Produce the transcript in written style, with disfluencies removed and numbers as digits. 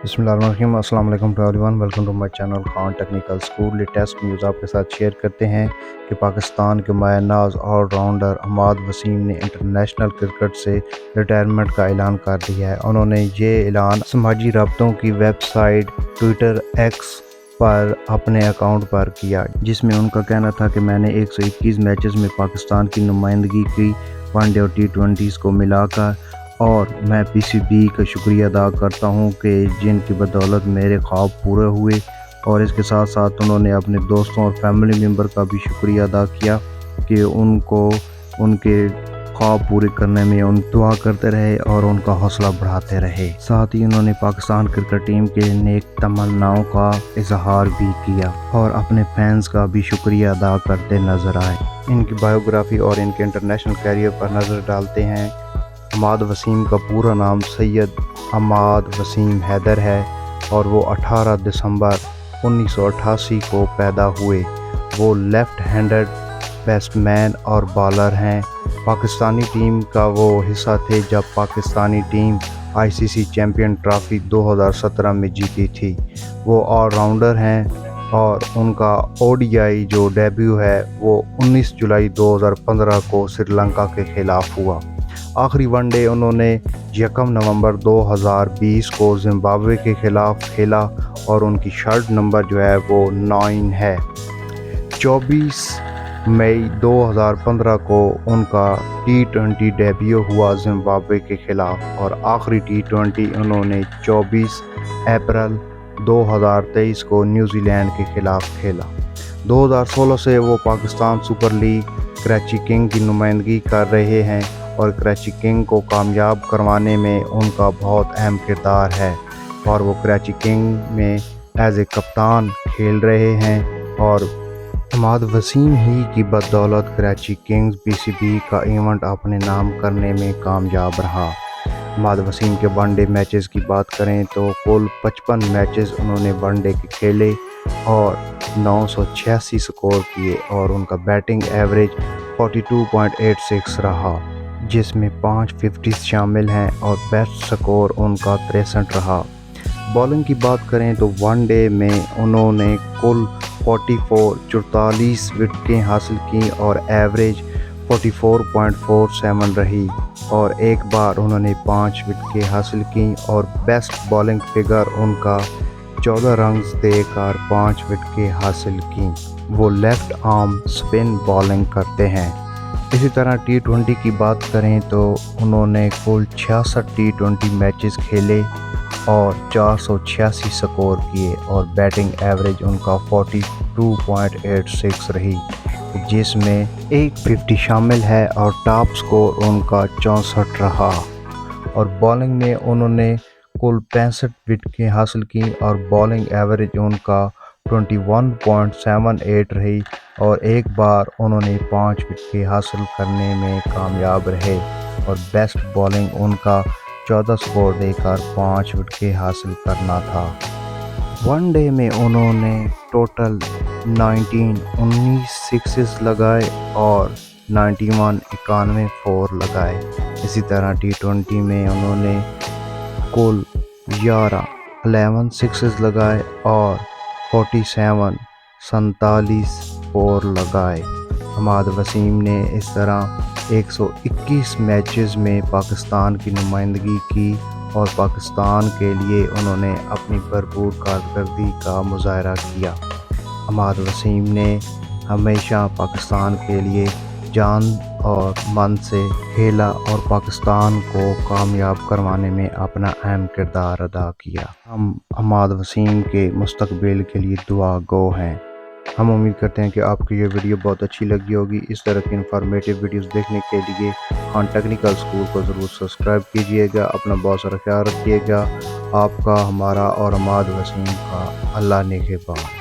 بسم اللہ الرحمن الرحیم۔ السلام علیکم to everyone, welcome to my channel Khan technical school. Latest news آپ کے ساتھ شیئر کرتے ہیں کہ پاکستان کے مایہ ناز آل راؤنڈر حماد وسیم نے انٹرنیشنل کرکٹ سے ریٹائرمنٹ کا اعلان کر دیا ہے۔ انہوں نے یہ اعلان سماجی رابطوں کی ویب سائٹ ٹویٹر ایکس پر اپنے اکاؤنٹ پر کیا، جس میں ان کا کہنا تھا کہ میں نے 121 میچز میں پاکستان کی نمائندگی کی، ون ڈے اور T20s کو ملا کر، اور میں PCB کا شکریہ ادا کرتا ہوں کہ جن کی بدولت میرے خواب پورے ہوئے۔ اور اس کے ساتھ ساتھ انہوں نے اپنے دوستوں اور فیملی ممبر کا بھی شکریہ ادا کیا کہ ان کو ان کے خواب پورے کرنے میں ان دعا کرتے رہے اور ان کا حوصلہ بڑھاتے رہے۔ ساتھ ہی انہوں نے پاکستان کرکٹ ٹیم کے نیک تمناؤں کا اظہار بھی کیا اور اپنے فینز کا بھی شکریہ ادا کرتے نظر آئے۔ ان کی بایوگرافی اور ان کے انٹرنیشنل کیریئر پر نظر ڈالتے ہیں۔ حماد وسیم کا پورا نام سید حماد وسیم حیدر ہے اور وہ 18 دسمبر 1988 کو پیدا ہوئے۔ وہ لیفٹ ہینڈڈ بیٹسمین اور بالر ہیں۔ پاکستانی ٹیم کا وہ حصہ تھے جب Pakistani team ICC champion trophy 2017 میں جیتی تھی۔ وہ آل راؤنڈر ہیں اور ان کا ODI جو ڈیبیو ہے وہ 19 جولائی 2015 کو سری لنکا کے خلاف ہوا۔ آخری ون ڈے انہوں نے 1 نومبر 2020 کو زمبابوے کے خلاف کھیلا اور ان کی شرٹ نمبر جو ہے وہ 9 ہے۔ 24 مئی 2015 کو ان کا T20 ڈیبیو ہوا زمبابوے کے خلاف، اور آخری T20 انہوں نے 24 اپریل 2023 کو نیوزی لینڈ کے خلاف کھیلا۔ 2016 سے وہ Pakistan super league Karachi king کی نمائندگی کر رہے ہیں اور کراچی کنگ کو کامیاب کروانے میں ان کا بہت اہم کردار ہے، اور وہ کراچی کنگ میں ایز اے کپتان کھیل رہے ہیں، اور حماد وسیم ہی کی بدولت کراچی کنگز PCB کا ایونٹ اپنے نام کرنے میں کامیاب رہا۔ حماد وسیم کے ون ڈے میچز کی بات کریں تو کل 55 میچز انہوں نے ون ڈے کے کھیلے اور 986 سکور کیے، اور ان کا بیٹنگ ایوریج 42.86 رہا، جس میں 5 50s شامل ہیں، اور بیسٹ سکور ان کا 63 رہا۔ بالنگ کی بات کریں تو ون ڈے میں انہوں نے کل 44 وکٹیں حاصل کیں اور ایوریج 44.47 رہی، اور ایک بار انہوں نے 5 وکٹیں حاصل کیں، اور بیسٹ بالنگ فگر ان کا 14 رنز دے کر 5 وکٹیں حاصل کیں۔ وہ لیفٹ آرم سپن بالنگ کرتے ہیں۔ اسی طرح T20 کی بات کریں تو انہوں نے کل 66 T20 میچز کھیلے اور 486 سکور کیے، اور بیٹنگ ایوریج ان کا 42.86 رہی، جس میں ایک 50 شامل ہے، اور ٹاپ سکور ان کا 64 رہا۔ اور بالنگ میں انہوں نے کل 65 وکٹیں حاصل کیں اور بالنگ ایوریج ان کا 21.78 رہی، اور ایک بار انہوں نے 5 وکٹیں حاصل کرنے میں کامیاب رہے، اور بیسٹ بالنگ ان کا 14 سکور دے کر 5 وکٹیں حاصل کرنا تھا۔ ون ڈے میں انہوں نے ٹوٹل 19 سکسز لگائے اور 91 فور لگائے۔ اسی طرح T20 میں انہوں نے کل 11 سکسز لگائے اور 47 فور لگائے۔ حماد وسیم نے اس طرح 121 میچز میں پاکستان کی نمائندگی کی اور پاکستان کے لیے انہوں نے اپنی بھرپور کارکردگی کا مظاہرہ کیا۔ حماد وسیم نے ہمیشہ پاکستان کے لیے جان اور من سے کھیلا اور پاکستان کو کامیاب کروانے میں اپنا اہم کردار ادا کیا۔ ہم حماد وسیم کے مستقبل کے لیے دعا گو ہیں۔ ہم امید کرتے ہیں کہ آپ کو یہ ویڈیو بہت اچھی لگی ہوگی۔ اس طرح کی انفارمیٹیو ویڈیوز دیکھنے کے لیے خان ٹیکنیکل اسکول کو ضرور سبسکرائب کیجیے گا۔ اپنا بہت سارا خیال رکھیے گا۔ آپ کا، ہمارا اور حماد وسیم کا اللہ نگہبان۔